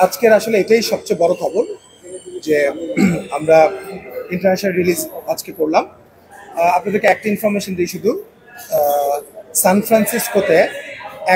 আজকের আসলে এটাই সবচেয়ে বড় খবর যে আমরা ইন্টারন্যাশনাল রিলিজ আজকে করলাম। আপনাদেরকে একটা ইনফরমেশন দিই শুধু, সান ফ্রান্সিসকোতে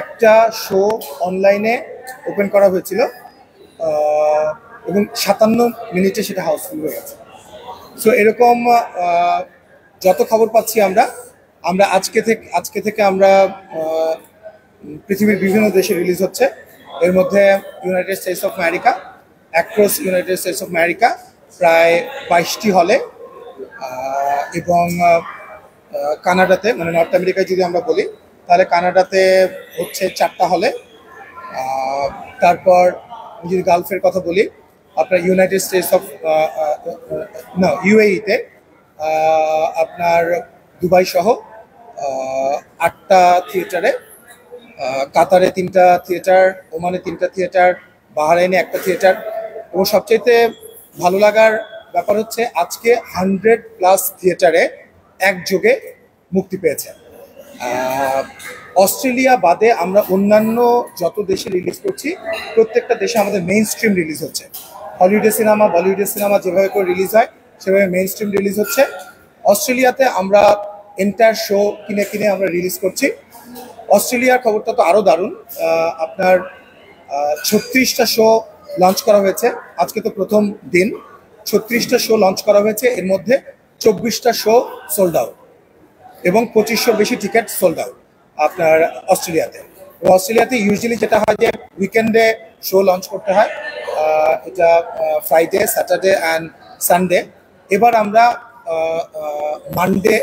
একটা শো অনলাইনে ওপেন করা হয়েছিল এবং 57 মিনিটে সেটা হাউসফুল হয়ে গেছে। সো এরকম যত খবর পাচ্ছি আমরা আজকে থেকে আমরা পৃথিবীর বিভিন্ন দেশে রিলিজ হচ্ছে। এর মধ্যে United states of America, across United states of America প্রায় 22টি হলে, এবং কানাডাতে, মানে নর্থ আমেরিকায় যদি আমরা বলি তাহলে কানাডাতে হচ্ছে 4টা হলে। তারপর যদি গালফের কথা বলি, আপনার ইউনাইটেড স্টেটস অফ ইউএইতে আপনার দুবাই সহ 8টা থিয়েটারে, কাতারে 3টা থিয়েটার, ওমানে 3টা থিয়েটার, বাহরাইনে 1টা থিয়েটার। এবং সবচাইতে ভালো লাগার ব্যাপার হচ্ছে আজকে 100+ থিয়েটারে একযোগে মুক্তি পেয়েছে। অস্ট্রেলিয়া বাদে আমরা অন্যান্য যত দেশে রিলিজ করছি প্রত্যেকটা দেশে আমাদের মেইন স্ট্রিম রিলিজ হচ্ছে। হলিউডে সিনেমা, বলিউডের সিনেমা যেভাবে করে রিলিজ হয় সেভাবে মেইন স্ট্রিম রিলিজ হচ্ছে। অস্ট্রেলিয়াতে আমরা এন্টায়ার শো কিনে আমরা রিলিজ করছি। অস্ট্রেলিয়ার খবরটা তো আরও দারুণ, আপনার 36টা শো লঞ্চ করা হয়েছে। আজকে তো প্রথম দিন, 36টা শো লঞ্চ করা হয়েছে। এর মধ্যে 24টা শো সোল্ড আউট এবং 2500 বেশি টিকিট সোল্ড আউট আপনার অস্ট্রেলিয়াতে। অস্ট্রেলিয়াতে ইউজুয়ালি যেটা হয় যে উইকেন্ডে শো লঞ্চ করতে হয়, এটা ফ্রাইডে, স্যাটারডে অ্যান্ড সানডে। এবার আমরা মানডে,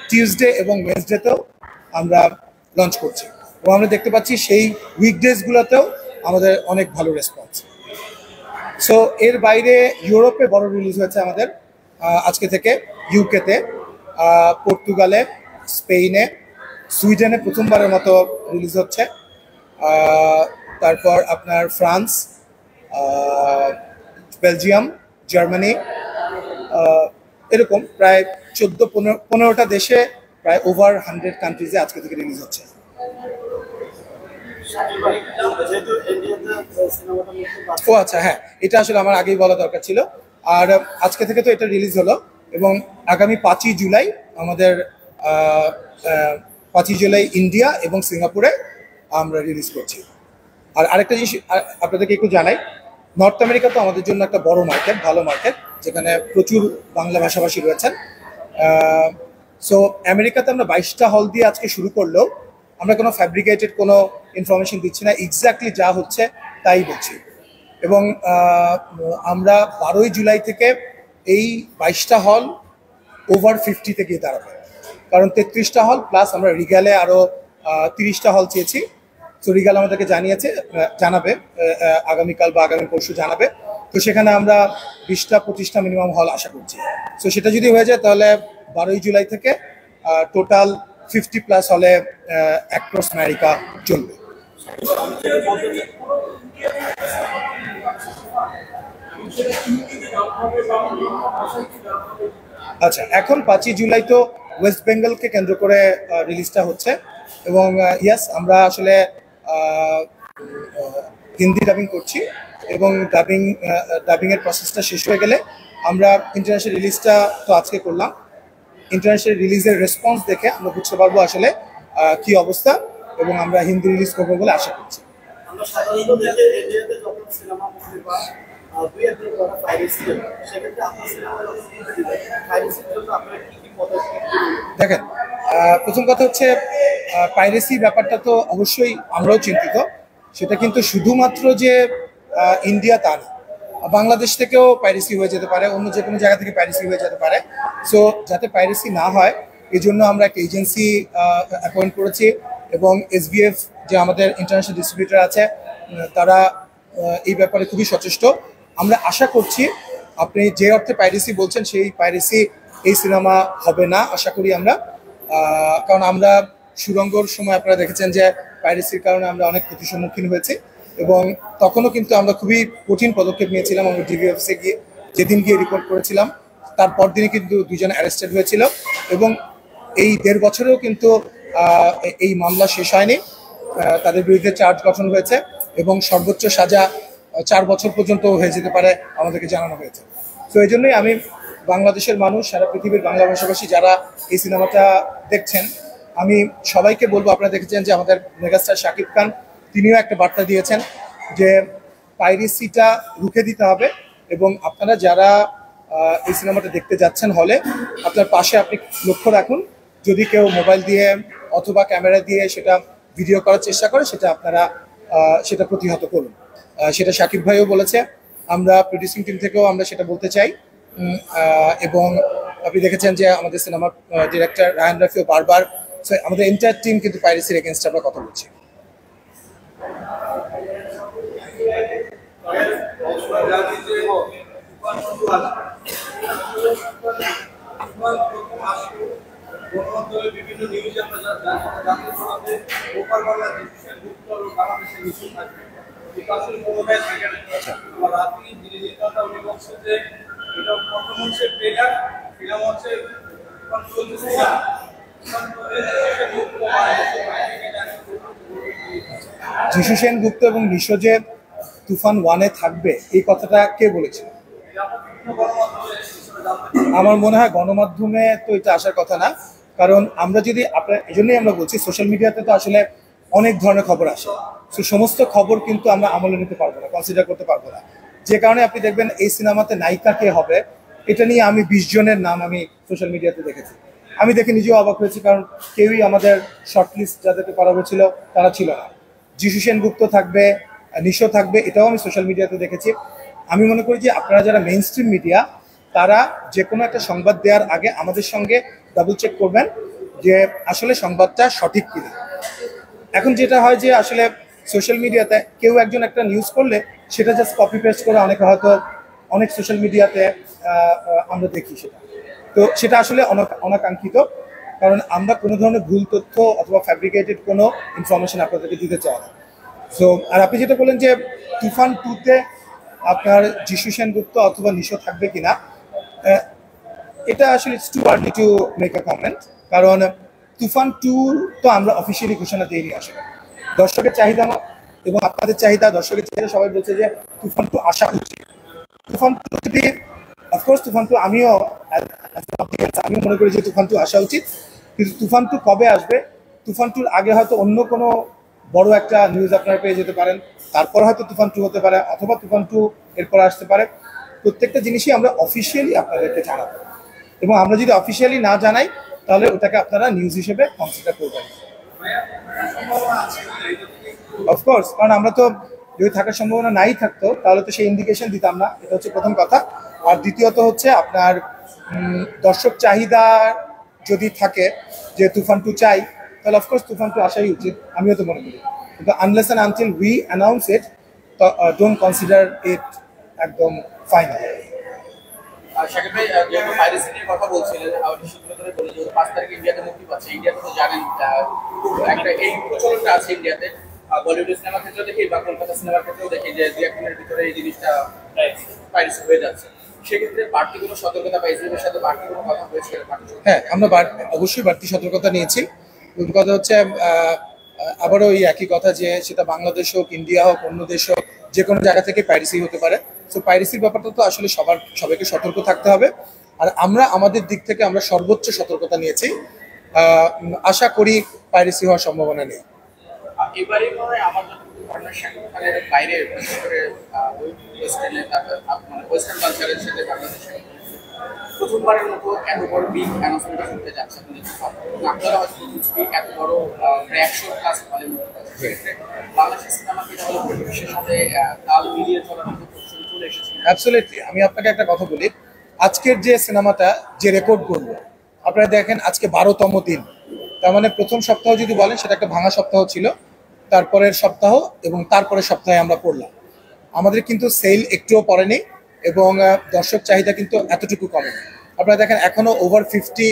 টিউসডে এবং ওয়েডনেসডেতেও আমরা লঞ্চ করছি এবং আমরা দেখতে পাচ্ছি সেই উইকডেজগুলোতেও আমাদের অনেক ভালো রেসপন্স। সো এর বাইরে ইউরোপে বড় রিলিজ হয়েছে আমাদের আজকে থেকে। ইউকেতে, পর্তুগালে, স্পেনে, সুইডেনে প্রথমবারের মতো রিলিজ হচ্ছে। তারপর আপনার ফ্রান্স, বেলজিয়াম, জার্মানি, এরকম প্রায় 14-15টা দেশে প্রায় ওভার 100 কান্ট্রিজে আজকে থেকে রিলিজ হচ্ছে। ও আচ্ছা, হ্যাঁ, এটা আসলে আমার আগেই বলা দরকার ছিল। আর আজকে থেকে তো এটা রিলিজ হলো এবং আগামী 5ই জুলাই আমাদের 5ই জুলাই ইন্ডিয়া এবং সিঙ্গাপুরে আমরা রিলিজ করছি। আর আরেকটা জিনিস আপনাদেরকে একটু জানাই, নর্থ আমেরিকা তো আমাদের জন্য একটা বড় মার্কেট, ভালো মার্কেট, যেখানে প্রচুর বাংলা ভাষাভাষী রয়েছেন। সো আমেরিকাতে আমরা 22টা হল দিয়ে আজকে শুরু করলেও আমরা কোনো ফ্যাব্রিকেটেড কোনো ইনফরমেশন দিচ্ছি না, এক্স্যাক্টলি যা হচ্ছে তাই বলছি। এবং আমরা 12ই জুলাই থেকে এই 22টা হল ওভার 50-তে গিয়ে দাঁড়াবে, কারণ 33টা হল প্লাস আমরা রিগালে আরও 30টা হল চেয়েছি। তো রিগাল আমাদেরকে জানাবে আগামীকাল বা আগামী পরশু জানাবে। তো সেখানে আমরা 20টা-25টা মিনিমাম হল আশা করছি। তো সেটা যদি হয়ে যায় তাহলে 12ই জুলাই থেকে টোটাল 50+ হলে অ্যাক্রস আমেরিকা চলবে। আচ্ছা, এখন 5ই জুলাই তো ওয়েস্ট বেঙ্গলকে কেন্দ্র করে রিলিজটা হচ্ছে এবং ইয়াস, আমরা আসলে হিন্দি ডাবিং করছি এবং ডাবিংয়ের প্রসেসটা শেষ হয়ে গেলে আমরা ইন্টারন্যাশনাল রিলিজটা তো আজকে করলাম। ইন্টারন্যাশনাল রিলিজের রেসপন্স দেখে আমরা বুঝতে পারবো আসলে কি অবস্থা এবং আমরা হিন্দি রিলিজ করবো বলে আশা করছি। দেখেন, প্রথম কথা হচ্ছে পাইরেসি ব্যাপারটা তো অবশ্যই আমরাও চিন্তিত। সেটা কিন্তু শুধুমাত্র যে ইন্ডিয়া তা না, বাংলাদেশ থেকেও পাইরেসি হয়ে যেতে পারে, অন্য যে কোনো জায়গা থেকে পাইরেসি হয়ে যেতে পারে। সো যাতে পাইরেসি না হয় এই জন্য আমরা একটা এজেন্সি অ্যাপয়েন্ট করেছি এবং SBF যে আমাদের ইন্টারন্যাশনাল ডিস্ট্রিবিউটর আছে তারা এই ব্যাপারে খুবই সচেষ্ট। আমরা আশা করছি আপনি যে অর্থে পাইরেসি বলছেন সেই পাইরেসি এই সিনেমা হবে না আশা করি আমরা, কারণ আমরা সুরঙ্গর সময় আপনারা দেখেছেন যে পাইরেসির কারণে আমরা অনেক ক্ষতির সম্মুখীন হয়েছি এবং তখনও কিন্তু আমরা খুবই কঠিন পদক্ষেপ নিয়েছিলাম। আমরা DVFC গিয়ে যেদিন গিয়ে রিপোর্ট করেছিলাম তারপর দিনই কিন্তু 2জন অ্যারেস্টেড হয়েছিল এবং এই 1.5 বছরেও কিন্তু এই মামলা শেষ হয়নি তাদের বিরুদ্ধে চার্জ গঠন হয়েছে এবং সর্বোচ্চ সাজা 4 বছর পর্যন্ত হয়ে যেতে পারে আমাদেরকে জানানো হয়েছে। তো এই জন্যই আমি বাংলাদেশের মানুষ, সারা পৃথিবীর বাংলা ভাষাভাষী যারা এই সিনেমাটা দেখছেন, আমি সবাইকে বলবো, আপনারা দেখেছেন যে আমাদের মেগাস্টার শাকিব খান তিনিও একটা বার্তা দিয়েছেন যে পাইরেসিটা রুখে দিতে হবে এবং আপনারা যারা এই সিনেমাটা দেখতে যাচ্ছেন হলে আপনার পাশে আপনি লক্ষ্য রাখুন, যদি কেউ মোবাইল দিয়ে অথবা ক্যামেরা দিয়ে সেটা ভিডিও করার চেষ্টা করে সেটা প্রতিহত করুন। সেটা শাকিব ভাইও বলেছে, আমরা প্রডিউসিং টিম থেকেও আমরা সেটা বলতে চাই। এবং আপনি দেখেছেন যে আমাদের সিনেমার ডিরেক্টর রায়ান রাফিও বারবার, আমাদের এন্টায়ার টিম কিন্তু পাইরেসির এগেনস্টে আমরা কথা বলছি। বিভিন্ন নিউজে আমরা জানতে পারছি ওপার বাংলাদেশ বাংলাদেশের নিউজ থাকবে আসলে কোনোটাই থাকে না। আমার রাত্রি যিনি নেতাটা উনি বলছে যে এটা প্রথম হচ্ছে ট্রেলার, ফিল্ম হচ্ছে চলতেছে না। যিশু সেনগুপ্ত এবং নিশো যে তুফান 1-এ থাকবে এই কথাটা কে বলেছে? আমার মনে হয় গণমাধ্যমে তো এটা আসার কথা না, কারণ আমরা যদি আপনার এই জন্যই আমরা বলছি সোশ্যাল মিডিয়াতে তো আসলে অনেক ধরনের খবর আসে, তো সমস্ত খবর কিন্তু আমরা আমলে নিতে পারবো না, কনসিডার করতে পারবো না। যে কারণে আপনি দেখবেন এই সিনেমাতে নায়িকা কে হবে এটা নিয়ে আমি 20 জনের নাম আমি সোশ্যাল মিডিয়াতে দেখেছি। আমি দেখে নিজেও অবাক হয়েছি, কারণ কেউই আমাদের শর্টলিস্ট যাদেরকে করা হয়েছিল তারা ছিল না। যিশু সেনগুপ্ত থাকবে, নিশো থাকবে, এটাও আমি সোশ্যাল মিডিয়াতে দেখেছি। আমি মনে করি যে আপনারা যারা মেইন স্ট্রিম মিডিয়া তারা যে কোনো একটা সংবাদ দেওয়ার আগে আমাদের সঙ্গে ডাবল চেক করবেন যে আসলে সংবাদটা সঠিক কিনা। এখন যেটা হয় যে আসলে সোশ্যাল মিডিয়াতে কেউ একজন একটা নিউজ করলে সেটা জাস্ট কপি পেস্ট করে অনেকে হয়তো অনেক সোশ্যাল মিডিয়াতে আমরা দেখি সেটা আসলে অনাকাঙ্ক্ষিত, কারণ আমরা কোনো ধরনের ভুল তথ্য অথবা ফ্যাব্রিকেটেড কোনো ইনফরমেশন আপনাদেরকে দিতে চাই না। সো আর আপনি যেটা বললেন যে তুফান 2-তে আপনার যিশু সেনগুপ্ত অথবা নিশো থাকবে কিনা, এটা আসলে it's too early to make a comment, কারণ তুফান 2 তো আমরা অফিসিয়ালি ঘোষণা দিইনি। আসলে দর্শকের চাহিদা এবং আপনাদের চাহিদা, দর্শকের চাহিদা, সবাই বলছে যে তুফান 2 আসা উচিত। তুফান 2 যদি অফকোর্স তুফান 2 আমিও মনে করি যে তুফান 2 আসা উচিত, কিন্তু তুফান 2 কবে আসবে, তুফান 2-র আগে হয়তো অন্য কোনো বড় একটা নিউজ আপনারা পেয়ে যেতে পারেন, তারপর হয়তো তুফান 2 হতে পারে, অথবা তুফান 2 এরপর আসতে পারে। প্রত্যেকটা জিনিসই আমরা অফিসিয়ালি আপনাদেরকে জানাবো, এবং আমরা যদি অফিসিয়ালি না জানাই তাহলে ওটাকে আপনারা নিউজ হিসেবে কনসিডার করবেন। অফকোর্স, কারণ আমরা তো যদি থাকার সম্ভাবনা নাই থাকতো তাহলে তো সেই ইন্ডিকেশন দিতাম না, এটা হচ্ছে প্রথম কথা। আর দ্বিতীয়ত হচ্ছে আপনার দর্শক চাহিদা যদি থাকে যে তুফান 2 চাই, তাহলে অফকোর্স তুফান 2 আসাই উচিত, আমিও তো মনে করি। কিন্তু unless and until we announce it, don't consider it একদম ফাইনাল। শাকিব ভাই, যেহেতু পাইরেসি নিয়ে কথা বলছিলেন, আমি সূত্র ধরে বলি যে 5 তারিখে ইন্ডিয়াতে মুক্তি পাচ্ছে। ইন্ডিয়াতে তো জানেন একটা এই প্রচলনটা আছে ইন্ডিয়াতে, বলিউড সিনেমার ক্ষেত্রে দেখি বা কলকাতা সিনেমার ক্ষেত্রেও দেখি যে 2-1 দিনের ভিতরে এই জিনিসটা পাইরেসি হয়ে যাচ্ছে। সেক্ষেত্রে বাড়তি কোনো সতর্কতা বা ইসরায়েলের সাথে বাড়তি কোনো কথা হয়েছে? হ্যাঁ, আমরা অবশ্যই বাড়তি সতর্কতা নিয়েছি। কথা হচ্ছে আবারও ওই একই কথা, যে সেটা বাংলাদেশ হোক, ইন্ডিয়া হোক, অন্য দেশ হোক, যে কোনো জায়গা থেকে পাইরেসি হতে পারে। সো পাইরেসির ব্যাপারটা তো আসলে সবাইকে সতর্ক থাকতে হবে, আর আমরা আমাদের দিক থেকে আমরা সর্বোচ্চ সতর্কতা নিয়েছি। আশা করি পাইরেসি হওয়ার সম্ভাবনা নেই। এবারে মনে আমার শাকিব খানের বাইরে, বিশেষ করে ওয়েস্টার্ন কালচারের সাথে বাংলাদেশে প্রথমবারের মতো এত বড় বিগ অ্যানাউন্সমেন্ট করতে যাচ্ছে। আপনারা হয়তো এত বড় রিঅ্যাকশন কাজ বলেন, সেক্ষেত্রে বাংলাদেশের সিনেমাকে তাহলে পরিবেশের সাথে তাল মিলিয়ে চলার মতো চলে এসেছে। অ্যাবসলিউটলি। আমি আপনাকে একটা কথা বলি, আজকের যে সিনেমাটা যে রেকর্ড করবো, আপনারা দেখেন আজকে 12তম দিন, তার মানে প্রথম সপ্তাহ যদি বলেন সেটা একটা ভাঙা সপ্তাহ ছিল, তারপরের সপ্তাহ এবং তারপরের সপ্তাহে আমরা পড়লাম। আমাদের কিন্তু সেল একটুও পড়েনি এবং দর্শক চাহিদা কিন্তু এতটুকু কমে। আপনারা দেখেন এখনো over 50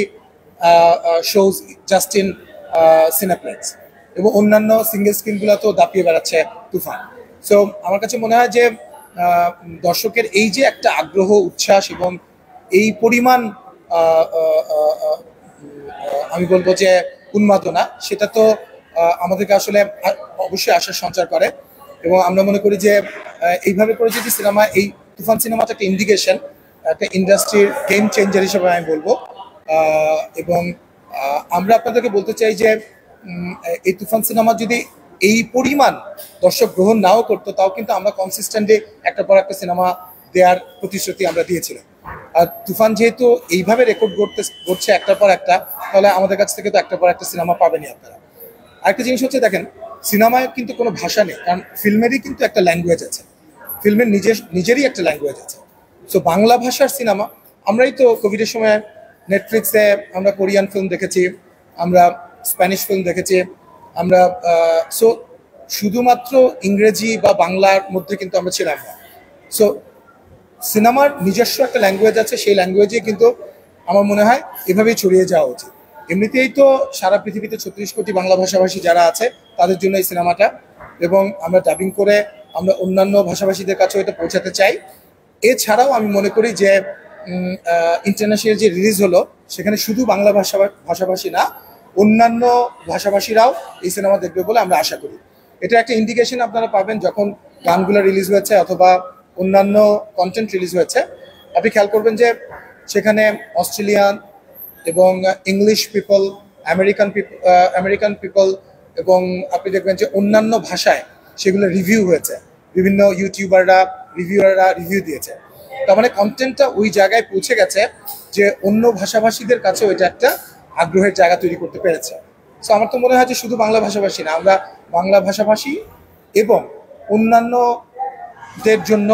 shows just in cineplex, এবং অন্যান্য সিঙ্গেল স্ক্রিনগুলোতেও দাপিয়ে বেড়াচ্ছে তুফান। সো আমার কাছে মনে হয় যে দর্শকের এই যে একটা আগ্রহ, উচ্ছ্বাস এবং এই পরিমাণ আমি বলবো যে উন্মাদনা, সেটা তো আমাদেরকে আসলে অবশ্যই আশার সঞ্চার করে। এবং আমরা মনে করি যে এইভাবে করে যদি সিনেমা, এই তুফান সিনেমাটা একটা ইন্ডিকেশন, একটা ইন্ডাস্ট্রির গেম চেঞ্জার হিসেবে আমি বলবো। এবং আমরা আপনাদেরকে বলতে চাই যে এই তুফান সিনেমা যদি এই পরিমাণ দর্শক গ্রহণ নাও করতো, তাও কিন্তু আমরা কনসিস্টেন্টলি একটার পর একটা সিনেমা দেওয়ার প্রতিশ্রুতি আমরা দিয়েছিলাম। আর তুফান যেহেতু এইভাবে রেকর্ড করছে একটার পর একটা, তাহলে আমাদের কাছ থেকে তো একটার পর একটা সিনেমা পাবেনই আপনারা। আরেকটা জিনিস হচ্ছে, দেখেন, সিনেমায় কিন্তু কোনো ভাষা নেই, কারণ ফিল্মেরই কিন্তু একটা ল্যাঙ্গুয়েজ আছে, ফিল্মের নিজেরই একটা ল্যাঙ্গুয়েজ আছে। সো বাংলা ভাষার সিনেমা, আমরাই তো কোভিডের সময় নেটফ্লিক্সে আমরা কোরিয়ান ফিল্ম দেখেছি, আমরা স্প্যানিশ ফিল্ম দেখেছি, আমরা সো শুধুমাত্র ইংরেজি বা বাংলার মধ্যে কিন্তু আমরা ছিলাম না। সো সিনেমার নিজস্ব একটা ল্যাঙ্গুয়েজ আছে, সেই ল্যাঙ্গুয়েজে কিন্তু আমার মনে হয় এভাবেই ছড়িয়ে যাওয়া উচিত। এমনিতেই তো সারা পৃথিবীতে 36 কোটি বাংলা ভাষাভাষী যারা আছে তাদের জন্য এই সিনেমাটা, এবং আমরা ডাবিং করে আমরা অন্যান্য ভাষাভাষীদের কাছেও এটা পৌঁছাতে চাই। এছাড়াও আমি মনে করি যে ইন্টারন্যাশনাল যে রিলিজ হলো, সেখানে শুধু বাংলা ভাষাভাষী না, অন্যান্য ভাষাভাষীরাও এই সিনেমা দেখবে বলে আমরা আশা করি। এটা একটা ইন্ডিকেশন আপনারা পাবেন যখন গানগুলো রিলিজ হয়েছে অথবা অন্যান্য কন্টেন্ট রিলিজ হয়েছে। আপনি খেয়াল করবেন যে সেখানে অস্ট্রেলিয়ান এবং ইংলিশ পিপল, আমেরিকান পিপল, এবং আপনি দেখবেন যে অন্যান্য ভাষায় সেগুলো রিভিউ হয়েছে, বিভিন্ন ইউটিউবাররা, রিভিউয়াররা রিভিউ দিয়েছে। তার মানে কন্টেন্টটা ওই জায়গায় পৌঁছে গেছে যে অন্য ভাষাভাষীদের কাছেও এটা একটা আগ্রহের জায়গা তৈরি করতে পেরেছে। সো আমার তো মনে হয় যে শুধু বাংলা ভাষাভাষী না, আমরা বাংলা ভাষাভাষী এবং অন্যান্যদের জন্য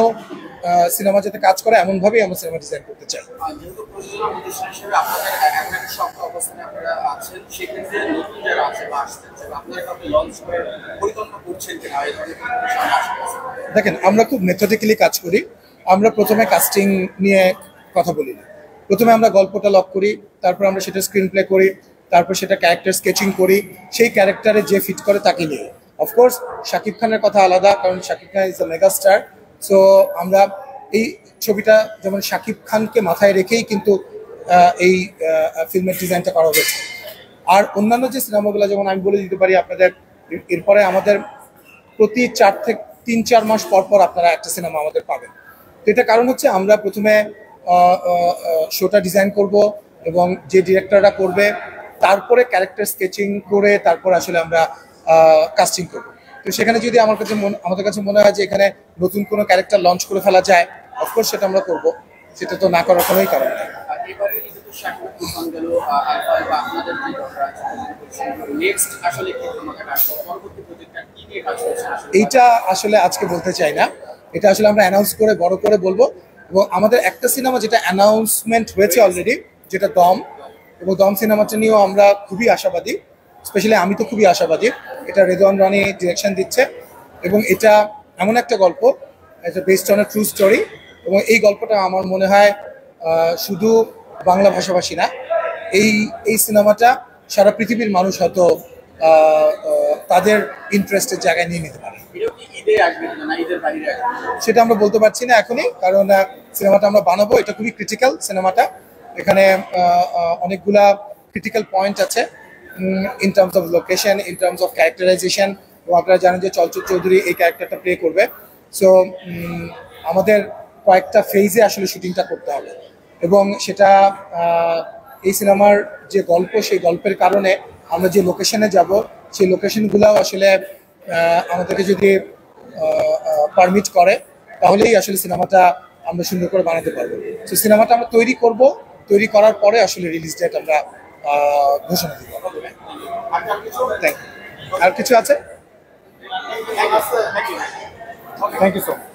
সিনেমা যাতে কাজ করে এমনভাবেই আমরা সিনেমা ডিজাইন করতে চাই। যেহেতু প্রযোজনা প্রতিষ্ঠান হিসেবে আপনাদের একটা শক্ত অবস্থানে আপনারা আছেন, সেক্ষেত্রে নতুন যারা আছে বা আসতেছে, আপনারা কাউকে লঞ্চ করার পরিকল্পনা করছেন কিনা? দেখেন, আমরা খুব মেথডিক্যালি কাজ করি। আমরা প্রথমে কাস্টিং নিয়ে কথা বলি না, প্রথমে আমরা গল্পটা লক করি, তারপর আমরা সেটা স্ক্রিন প্লে করি, তারপর সেটা ক্যারেক্টার স্কেচিং করি, সেই ক্যারেক্টারে যে ফিট করে তাকে নিয়ে। অফকোর্স শাকিব খানের কথা আলাদা, কারণ Shakib Khan is a megastar. So আমরা এই ছবিটা যেমন শাকিব খানকে মাথায় রেখেই কিন্তু এই ফিল্মের ডিজাইনটা করা হয়েছে। আর অন্যান্য যে সিনেমাগুলো, যেমন আমি বলে দিতে পারি আপনাদের, এরপরে আমাদের প্রতি 3-4 মাস পর পর আপনারা একটা সিনেমা আমাদের পাবেন। তো এটা কারণ হচ্ছে আমরা প্রথমে শোটা ডিজাইন করব এবং যে ডিরেক্টররা করবে, তারপরে ক্যারেক্টার স্কেচিং করে তারপর আসলে আমরা কাস্টিং করব। তো সেখানে যদি আমাদের কাছে মনে হয় যে এখানে নতুন কোনো ক্যারেক্টার লঞ্চ করে ফেলা যায়, অফকোর্স সেটা আমরা করব, সেটা তো না করার কোনোই কারণ নেই। এইটা আসলে আজকে বলতে চাই না, এটা আসলে আমরা অ্যানাউন্স করে বড় করে বলবো। এবং আমাদের একটা সিনেমা যেটা অ্যানাউন্সমেন্ট হয়েছে অলরেডি, যেটা দম, এবং দম সিনেমাটা নিয়েও আমরা খুবই আশাবাদী, স্পেশালি আমি তো খুবই আশাবাদী। এটা রেদওয়ান রানী ডিরেকশন দিচ্ছে এবং এটা এমন একটা গল্প, এটা based on a true story. এবং এই গল্পটা আমার মনে হয় শুধু বাংলা ভাষাভাষী না, এই সিনেমাটা সারা পৃথিবীর মানুষ হয়তো তাদের ইন্টারেস্টের জায়গায় নিয়ে নিতে পারে। সেটা আমরা বলতে পারছি না এখনই, কারণ সিনেমাটা আমরা বানাবো, এটা খুবই ক্রিটিক্যাল সিনেমাটা। এখানে অনেকগুলা ক্রিটিক্যাল পয়েন্ট আছে in terms of location, in terms of characterisation. এবং আপনারা জানেন যে চলচ্চিত্র চৌধুরী এই ক্যারেক্টারটা প্লে করবে। সো আমাদের কয়েকটা ফেজে আসলে শুটিংটা করতে হবে, এবং সেটা এই সিনেমার যে গল্প, সেই গল্পের কারণে আমরা যে লোকেশনে যাব, সেই লোকেশনগুলোও আসলে আমাদেরকে যদি পারমিট করে, তাহলেই আসলে সিনেমাটা আমরা সুন্দর করে বানাতে পারবো। সো সিনেমাটা আমরা তৈরি করব, তৈরি করার পরে আসলে রিলিজ ডেট আমরা ঘোষণা দিব। Thank you. আর কিছু আছে? Thank you so much.